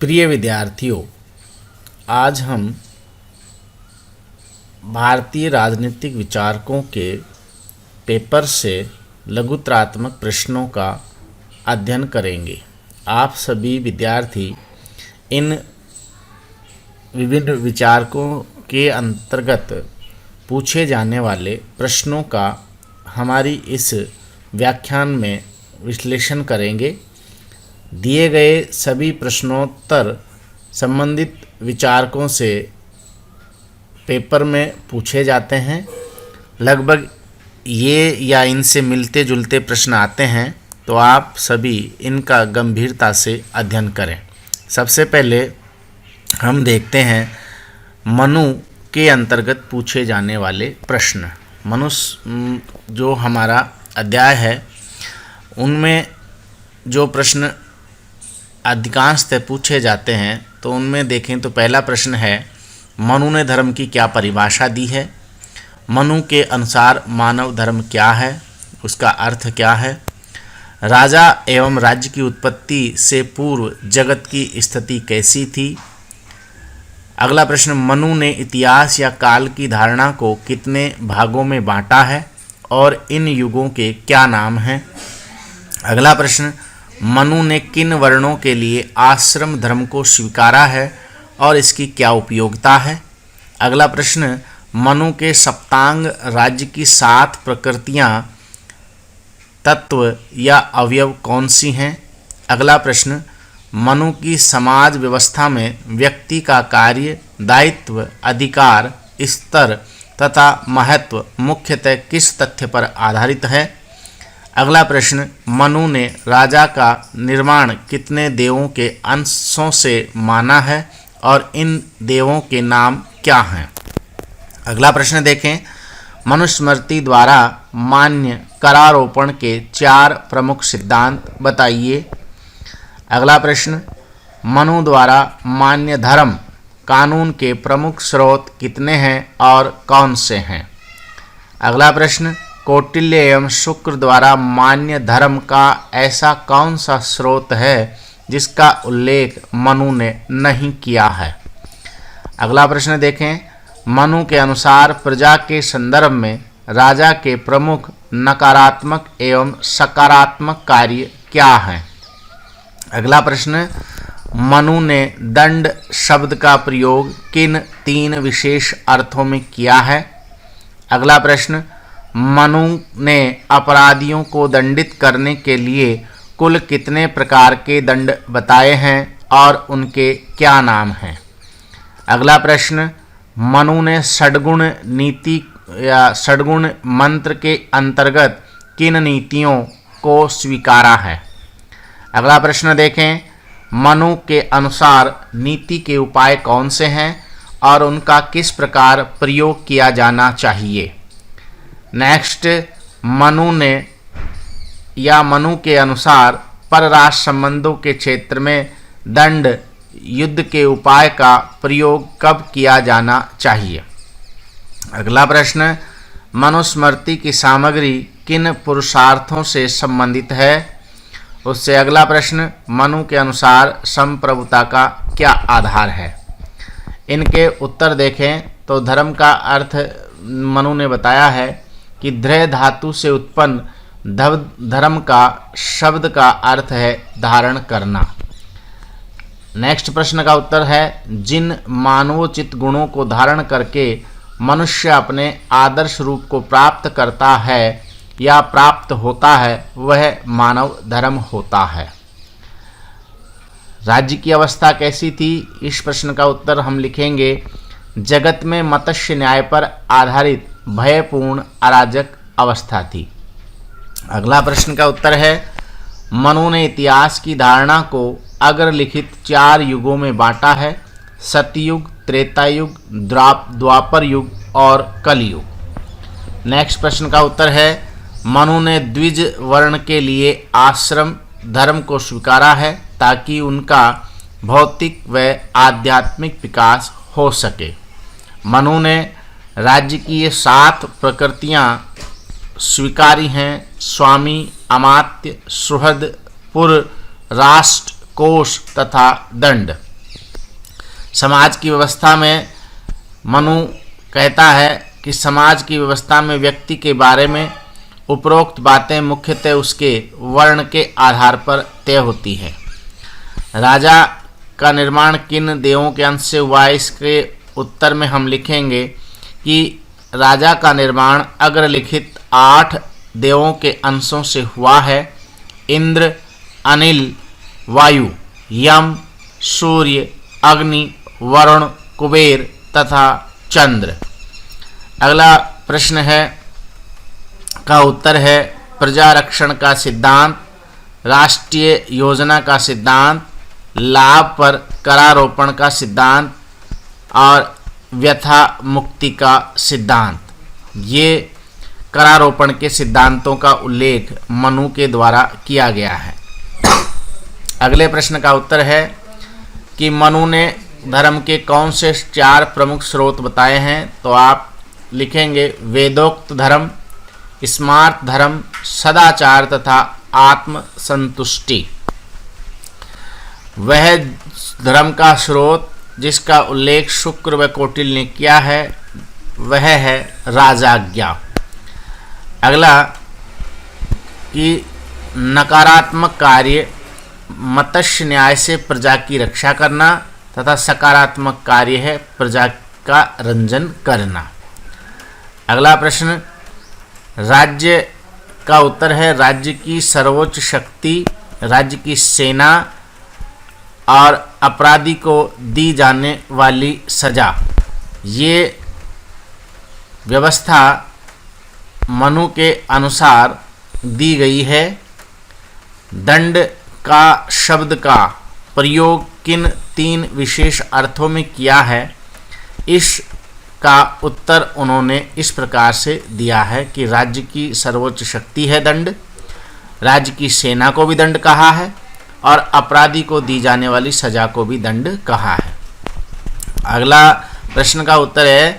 प्रिय विद्यार्थियों, आज हम भारतीय राजनीतिक विचारकों के पेपर से लघुत्रात्मक प्रश्नों का अध्ययन करेंगे। आप सभी विद्यार्थी इन विभिन्न विचारकों के अंतर्गत पूछे जाने वाले प्रश्नों का हमारी इस व्याख्यान में विश्लेषण करेंगे। दिए गए सभी प्रश्नोत्तर संबंधित विचारकों से पेपर में पूछे जाते हैं। लगभग ये या इनसे मिलते जुलते प्रश्न आते हैं, तो आप सभी इनका गंभीरता से अध्ययन करें। सबसे पहले हम देखते हैं मनु के अंतर्गत पूछे जाने वाले प्रश्न। मनुष्य जो हमारा अध्याय है, उनमें जो प्रश्न अधिकांशतः पूछे जाते हैं, तो उनमें देखें तो पहला प्रश्न है, मनु ने धर्म की क्या परिभाषा दी है? मनु के अनुसार मानव धर्म क्या है, उसका अर्थ क्या है? राजा एवं राज्य की उत्पत्ति से पूर्व जगत की स्थिति कैसी थी? अगला प्रश्न, मनु ने इतिहास या काल की धारणा को कितने भागों में बांटा है और इन युगों के क्या नाम हैं? अगला प्रश्न, मनु ने किन वर्णों के लिए आश्रम धर्म को स्वीकारा है और इसकी क्या उपयोगिता है? अगला प्रश्न, मनु के सप्तांग राज्य की 7 प्रकृतियां, तत्व या अवयव कौन सी हैं? अगला प्रश्न, मनु की समाज व्यवस्था में व्यक्ति का कार्य, दायित्व, अधिकार, स्तर तथा महत्व मुख्यतः किस तथ्य पर आधारित है? अगला प्रश्न, मनु ने राजा का निर्माण कितने देवों के अंशों से माना है और इन देवों के नाम क्या हैं? अगला प्रश्न देखें, मनुस्मृति द्वारा मान्य करारोपण के 4 प्रमुख सिद्धांत बताइए। अगला प्रश्न, मनु द्वारा मान्य धर्म कानून के प्रमुख स्रोत कितने हैं और कौन से हैं? अगला प्रश्न, कौटिल्य एवं शुक्र द्वारा मान्य धर्म का ऐसा कौन सा स्रोत है जिसका उल्लेख मनु ने नहीं किया है? अगला प्रश्न देखें, मनु के अनुसार प्रजा के संदर्भ में राजा के प्रमुख नकारात्मक एवं सकारात्मक कार्य क्या हैं? अगला प्रश्न, मनु ने दंड शब्द का प्रयोग किन 3 विशेष अर्थों में किया है? अगला प्रश्न, मनु ने अपराधियों को दंडित करने के लिए कुल कितने प्रकार के दंड बताए हैं और उनके क्या नाम हैं? अगला प्रश्न, मनु ने षड्गुण नीति या षड्गुण मंत्र के अंतर्गत किन नीतियों को स्वीकारा है? अगला प्रश्न देखें, मनु के अनुसार नीति के उपाय कौन से हैं और उनका किस प्रकार प्रयोग किया जाना चाहिए? नेक्स्ट, मनु के अनुसार परराष्ट्र संबंधों के क्षेत्र में दंड युद्ध के उपाय का प्रयोग कब किया जाना चाहिए? अगला प्रश्न, मनुस्मृति की सामग्री किन पुरुषार्थों से संबंधित है? उससे अगला प्रश्न, मनु के अनुसार संप्रभुता का क्या आधार है? इनके उत्तर देखें तो धर्म का अर्थ मनु ने बताया है कि ध्रय धातु से उत्पन्न धर्म का शब्द का अर्थ है धारण करना। नेक्स्ट प्रश्न का उत्तर है, जिन मानवोचित गुणों को धारण करके मनुष्य अपने आदर्श रूप को प्राप्त करता है या प्राप्त होता है, वह मानव धर्म होता है। राज्य की अवस्था कैसी थी? इस प्रश्न का उत्तर हम लिखेंगे, जगत में मत्स्य न्याय पर आधारित भयपूर्ण अराजक अवस्था थी। अगला प्रश्न का उत्तर है, मनु ने इतिहास की धारणा को अग्रलिखित 4 युगों में बांटा है, सतयुग, त्रेता युग, द्वापर युग और कलयुग। नेक्स्ट प्रश्न का उत्तर है, मनु ने द्विज वर्ण के लिए आश्रम धर्म को स्वीकारा है ताकि उनका भौतिक व आध्यात्मिक विकास हो सके। मनु ने राज्य की ये 7 प्रकृतियां स्वीकारी हैं, स्वामी, अमात्य, सुहृद, पुर, राष्ट्र, कोष तथा दंड। समाज की व्यवस्था में मनु कहता है कि समाज की व्यवस्था में व्यक्ति के बारे में उपरोक्त बातें मुख्यतः उसके वर्ण के आधार पर तय होती है। राजा का निर्माण किन देवों के अंश से हुआ, इसके उत्तर में हम लिखेंगे कि राजा का निर्माण अग्रलिखित 8 देवों के अंशों से हुआ है। इंद्र, अनिल, वायु, यम, सूर्य, अग्नि, वरुण, कुबेर तथा चंद्र। अगला प्रश्न है का उत्तर है प्रजा रक्षण का सिद्धांत, राष्ट्रीय योजना का सिद्धांत, लाभ पर करारोपण का सिद्धांत और व्यथा मुक्ति का सिद्धांत। ये करारोपण के सिद्धांतों का उल्लेख मनु के द्वारा किया गया है। अगले प्रश्न का उत्तर है कि मनु ने धर्म के कौन से 4 प्रमुख स्रोत बताए हैं। तो आप लिखेंगे वेदोक्त धर्म, स्मार्त धर्म, सदाचार तथा आत्म संतुष्टि। वह धर्म का स्रोत जिसका उल्लेख शुक्र व कौटिल्य ने किया है वह है राजाज्ञा। अगला कि नकारात्मक कार्य मत्स्य न्याय से प्रजा की रक्षा करना तथा सकारात्मक कार्य है प्रजा का रंजन करना। अगला प्रश्न राज्य का उत्तर है राज्य की सर्वोच्च शक्ति, राज्य की सेना और अपराधी को दी जाने वाली सजा। ये व्यवस्था मनु के अनुसार दी गई है। दंड का शब्द का प्रयोग किन 3 विशेष अर्थों में किया है, इसका उत्तर उन्होंने इस प्रकार से दिया है कि राज्य की सर्वोच्च शक्ति है दंड, राज्य की सेना को भी दंड कहा है और अपराधी को दी जाने वाली सजा को भी दंड कहा है। अगला प्रश्न का उत्तर है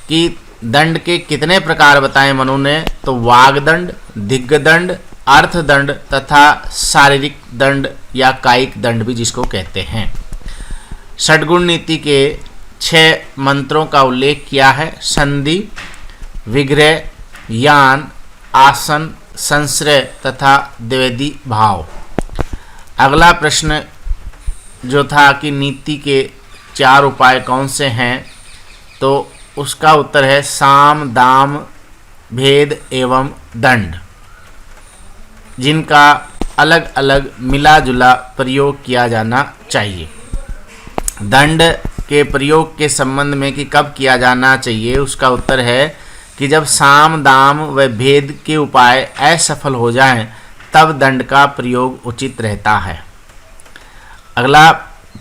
कि दंड के कितने प्रकार बताए मनु ने। तो वाग्दंड, दिग्दंड, अर्थदंड तथा शारीरिक दंड या कायिक दंड भी जिसको कहते हैं। षड्गुण नीति के 6 मंत्रों का उल्लेख किया है। संधि, विग्रह, यान, आसन, संश्रय तथा द्विवेदी भाव। अगला प्रश्न जो था कि नीति के 4 उपाय कौन से हैं, तो उसका उत्तर है साम, दाम, भेद एवं दंड, जिनका अलग अलग मिला जुला प्रयोग किया जाना चाहिए। दंड के प्रयोग के संबंध में कि कब किया जाना चाहिए, उसका उत्तर है कि जब साम, दाम व भेद के उपाय असफल हो जाएं तब दंड का प्रयोग उचित रहता है। अगला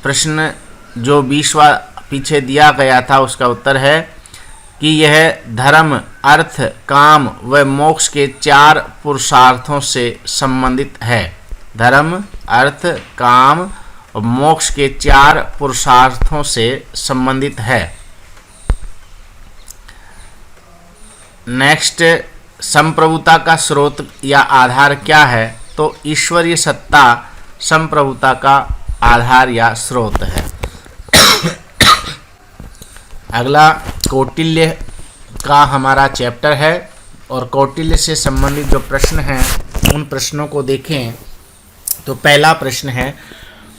प्रश्न जो 20वां पीछे दिया गया था उसका उत्तर है कि यह धर्म, अर्थ, काम व मोक्ष के 4 पुरुषार्थों से संबंधित है। धर्म, अर्थ, काम और मोक्ष के 4 पुरुषार्थों से संबंधित है। नेक्स्ट, संप्रभुता का स्रोत या आधार क्या है। तो ईश्वरीय सत्ता संप्रभुता का आधार या स्रोत है। अगला कौटिल्य का हमारा चैप्टर है और कौटिल्य से संबंधित जो प्रश्न हैं उन प्रश्नों को देखें। तो पहला प्रश्न है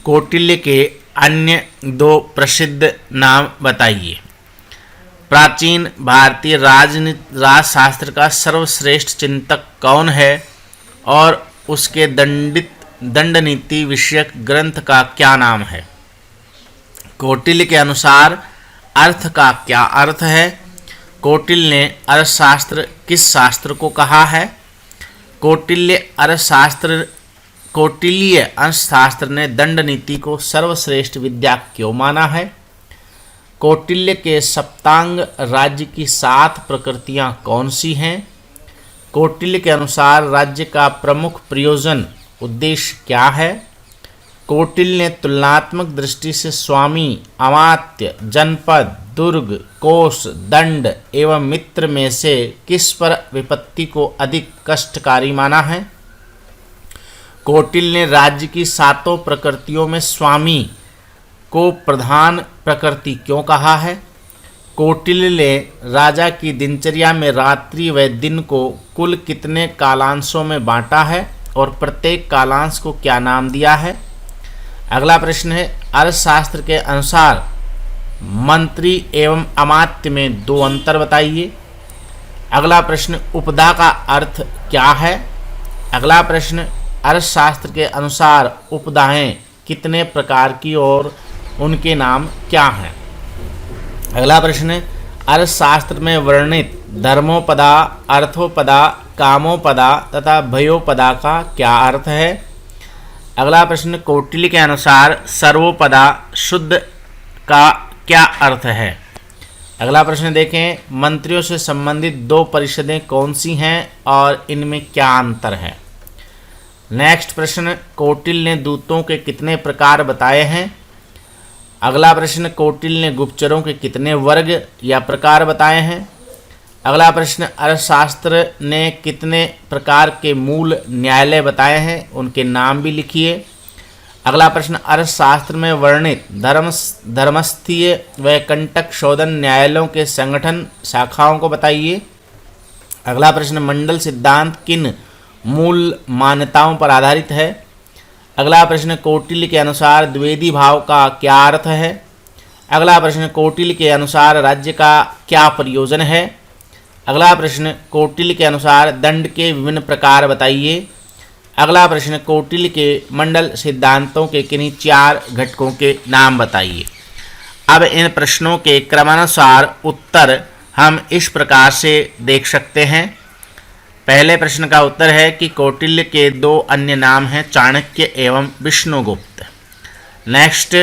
कौटिल्य के अन्य 2 प्रसिद्ध नाम बताइए। प्राचीन भारतीय राजशास्त्र का सर्वश्रेष्ठ चिंतक कौन है और उसके दंड नीति विषयक ग्रंथ का क्या नाम है। कौटिल्य के अनुसार अर्थ का क्या अर्थ है। कौटिल्य ने अर्थशास्त्र किस शास्त्र को कहा है। कौटिल्य अर्थशास्त्र ने दंड नीति को सर्वश्रेष्ठ विद्या क्यों माना है। कौटिल्य के सप्तांग राज्य की 7 प्रकृतियां कौन सी हैं। कौटिल्य के अनुसार राज्य का प्रमुख प्रयोजन उद्देश्य क्या है। कौटिल्य ने तुलनात्मक दृष्टि से स्वामी, अमात्य, जनपद, दुर्ग, कोष, दंड एवं मित्र में से किस पर विपत्ति को अधिक कष्टकारी माना है। कौटिल्य ने राज्य की 7 प्रकृतियों में स्वामी को प्रधान प्रकृति क्यों कहा है? कौटिल्य ने राजा की दिनचर्या में रात्रि व दिन को कुल कितने कालांशों में बांटा है और प्रत्येक कालांश को क्या नाम दिया है? अगला प्रश्न है, अर्थशास्त्र के अनुसार मंत्री एवं अमात्य में दो अंतर बताइए। अगला प्रश्न, उपदा का अर्थ क्या है? अगला प्रश्न, अर्थशास्त्र के अनुसार उपदाएं कितने प्रकार की और उनके नाम क्या हैं? अगला प्रश्न, अर्थशास्त्र में वर्णित धर्मोपदा, अर्थोपदा, कामोपदा तथा भयोपदा का क्या अर्थ है? अगला प्रश्न, कौटिल्य के अनुसार सर्वोपदा शुद्ध का क्या अर्थ है? अगला प्रश्न देखें, मंत्रियों से संबंधित दो परिषदें कौन सी हैं और इनमें क्या अंतर है? नेक्स्ट प्रश्न, कौटिल्य ने दूतों के कितने प्रकार बताए हैं? अगला प्रश्न, कौटिल्य ने गुप्तचरों के कितने वर्ग या प्रकार बताए हैं? अगला प्रश्न, अर्थशास्त्र ने कितने प्रकार के मूल न्यायालय बताए हैं, उनके नाम भी लिखिए। अगला प्रश्न, अर्थशास्त्र में वर्णित धर्मस्थीय व कंटक शोधन न्यायालयों के संगठन शाखाओं को बताइए। अगला प्रश्न, मंडल सिद्धांत किन मूल मान्यताओं पर आधारित है? अगला प्रश्न, कौटिल्य के अनुसार द्विवेदी भाव का क्या अर्थ है? अगला प्रश्न, कौटिल्य के अनुसार राज्य का क्या प्रयोजन है? अगला प्रश्न, कौटिल्य के अनुसार दंड के विभिन्न प्रकार बताइए। अगला प्रश्न, कौटिल्य के मंडल सिद्धांतों के किन्हीं चार घटकों के नाम बताइए। अब इन प्रश्नों के क्रमानुसार उत्तर हम इस प्रकार से देख सकते हैं। पहले प्रश्न का उत्तर है कि कौटिल्य के दो अन्य नाम हैं, चाणक्य एवं विष्णुगुप्त। नेक्स्ट,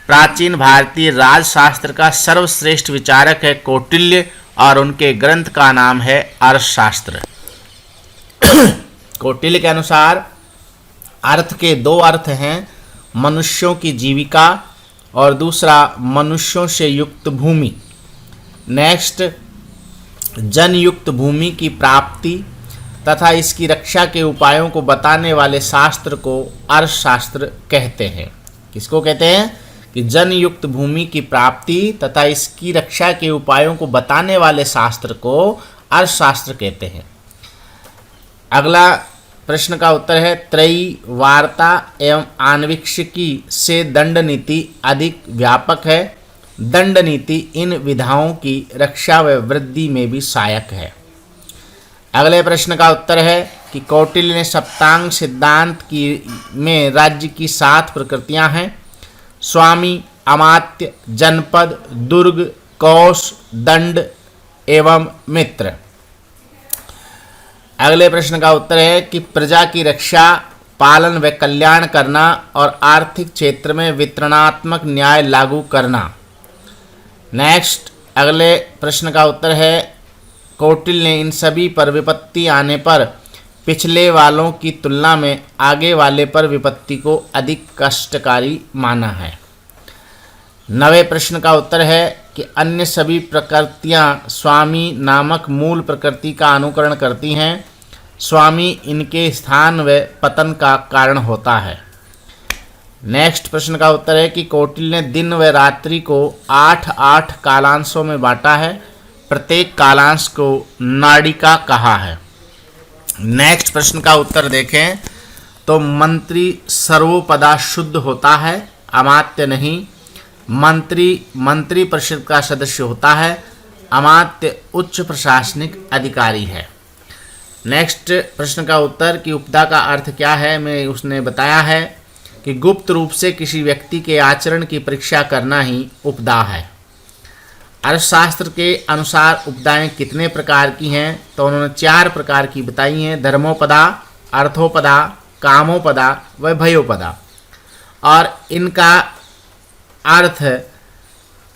प्राचीन भारतीय राजशास्त्र का सर्वश्रेष्ठ विचारक है कौटिल्य और उनके ग्रंथ का नाम है अर्थशास्त्र। कौटिल्य के अनुसार अर्थ के दो अर्थ हैं, मनुष्यों की जीविका और दूसरा मनुष्यों से युक्त भूमि। नेक्स्ट, जनयुक्त भूमि की प्राप्ति तथा इसकी रक्षा के उपायों को बताने वाले शास्त्र को अर्थशास्त्र कहते हैं। किसको कहते हैं? कि जनयुक्त भूमि की प्राप्ति तथा इसकी रक्षा के उपायों को बताने वाले शास्त्र को अर्थशास्त्र कहते हैं। अगला प्रश्न का उत्तर है, त्रयी वार्ता एवं आन्वीक्षिकी से दंड नीति अधिक व्यापक है। दंड नीति इन विधाओं की रक्षा व वृद्धि में भी सहायक है। अगले प्रश्न का उत्तर है कि कौटिल्य ने सप्तांग सिद्धांत की में राज्य की 7 प्रकृतियां हैं, स्वामी, अमात्य, जनपद, दुर्ग, कोष, दंड एवं मित्र। अगले प्रश्न का उत्तर है कि प्रजा की रक्षा, पालन व कल्याण करना और आर्थिक क्षेत्र में वितरणात्मक न्याय लागू करना। नेक्स्ट, अगले प्रश्न का उत्तर है, कौटिल्य ने इन सभी पर विपत्ति आने पर पिछले वालों की तुलना में आगे वाले पर विपत्ति को अधिक कष्टकारी माना है। 9वें प्रश्न का उत्तर है कि अन्य सभी प्रकृतियां स्वामी नामक मूल प्रकृति का अनुकरण करती हैं। स्वामी इनके स्थान व पतन का कारण होता है। नेक्स्ट प्रश्न का उत्तर है कि कौटिल्य ने दिन व रात्रि को 8-8 कालांशों में बांटा है। प्रत्येक कालांश को नाड़िका कहा है। नेक्स्ट प्रश्न का उत्तर देखें तो मंत्री सर्वोपदा शुद्ध होता है, अमात्य नहीं। मंत्री परिषद का सदस्य होता है, अमात्य उच्च प्रशासनिक अधिकारी है। नेक्स्ट प्रश्न का उत्तर कि उपदा का अर्थ क्या है, मैं उसने बताया है कि गुप्त रूप से किसी व्यक्ति के आचरण की परीक्षा करना ही उपदा है। अर्थशास्त्र के अनुसार उपदाएं कितने प्रकार की हैं, तो उन्होंने 4 प्रकार की बताई हैं, धर्मोपदा, अर्थोपदा, कामोपदा व भयोपदा। और इनका अर्थ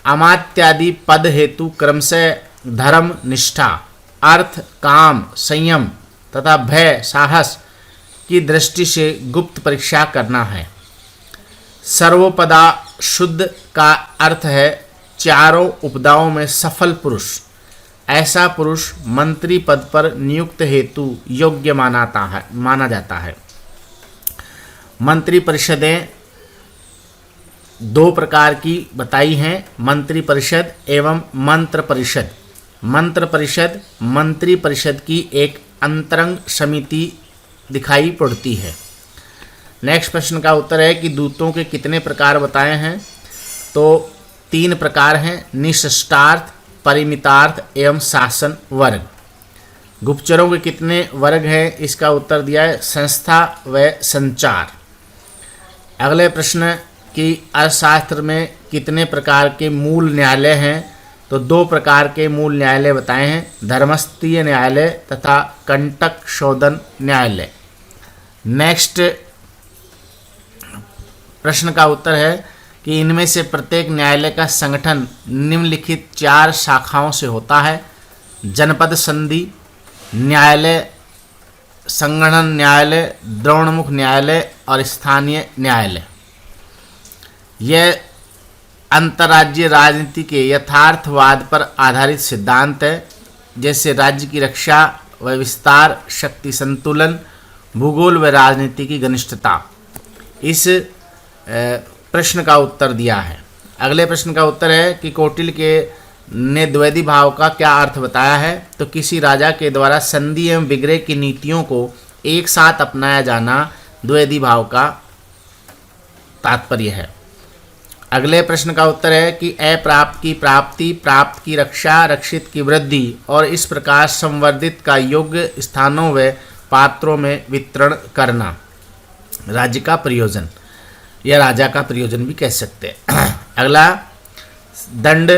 अमात्यादि पद हेतु क्रमशः धर्म निष्ठा, अर्थ काम संयम तथा भय साहस की दृष्टि से गुप्त परीक्षा करना है। सर्वोपदा शुद्ध का अर्थ है चारों उपदाओं में सफल पुरुष। ऐसा पुरुष मंत्री पद पर नियुक्त हेतु योग्य माना जाता है। मंत्री परिषदें दो प्रकार की बताई हैं, मंत्री परिषद एवं मंत्र परिषद। मंत्र परिषद मंत्री परिषद की एक अंतरंग समिति दिखाई पड़ती है। नेक्स्ट प्रश्न का उत्तर है कि दूतों के कितने प्रकार बताए हैं, तो 3 प्रकार हैं, निशिष्टार्थ, परिमितार्थ एवं शासन वर्ग। गुप्तचरों के कितने वर्ग हैं, इसका उत्तर दिया है संस्था व संचार। अगले प्रश्न कि अर्थशास्त्र में कितने प्रकार के मूल न्यायालय हैं, तो 2 प्रकार के मूल न्यायालय बताए हैं, धर्मस्थीय न्यायालय तथा कंटक शोधन न्यायालय। नेक्स्ट प्रश्न का उत्तर है कि इनमें से प्रत्येक न्यायालय का संगठन निम्नलिखित 4 शाखाओं से होता है, जनपद संधि न्यायालय, संगठन न्यायालय, द्रोणमुख न्यायालय और स्थानीय न्यायालय। यह अंतर्राज्यीय राजनीति के यथार्थवाद पर आधारित सिद्धांत है, जैसे राज्य की रक्षा व विस्तार, शक्ति संतुलन, भूगोल व राजनीति की घनिष्ठता। इस प्रश्न का उत्तर दिया है। अगले प्रश्न का उत्तर है कि कौटिल्य के ने द्वैधी भाव का क्या अर्थ बताया है, तो किसी राजा के द्वारा संधि एवं विग्रह की नीतियों को एक साथ अपनाया जाना द्वैधी भाव का तात्पर्य है। अगले प्रश्न का उत्तर है कि अप्राप्त की प्राप्ति, प्राप्त की रक्षा, रक्षित की वृद्धि और इस प्रकार संवर्धित का योग्य स्थानों व पात्रों में वितरण करना राज्य का प्रयोजन या राजा का प्रयोजन भी कह सकते हैं। अगला दंड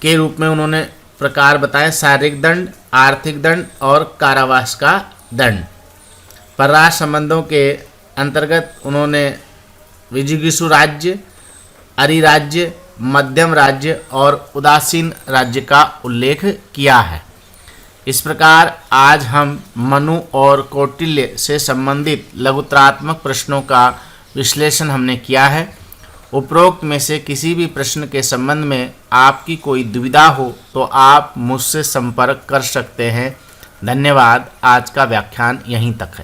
के रूप में उन्होंने प्रकार बताए, शारीरिक दंड, आर्थिक दंड और कारावास का दंड। परराष्ट्र संबंधों के अंतर्गत उन्होंने विजिगीषु राज्य, अधिराज्य, मध्यम राज्य और उदासीन राज्य का उल्लेख किया है। इस प्रकार आज हम मनु और कौटिल्य से संबंधित लघुतरात्मक प्रश्नों का विश्लेषण हमने किया है। उपरोक्त में से किसी भी प्रश्न के संबंध में आपकी कोई दुविधा हो तो आप मुझसे संपर्क कर सकते हैं। धन्यवाद। आज का व्याख्यान यहीं तक है।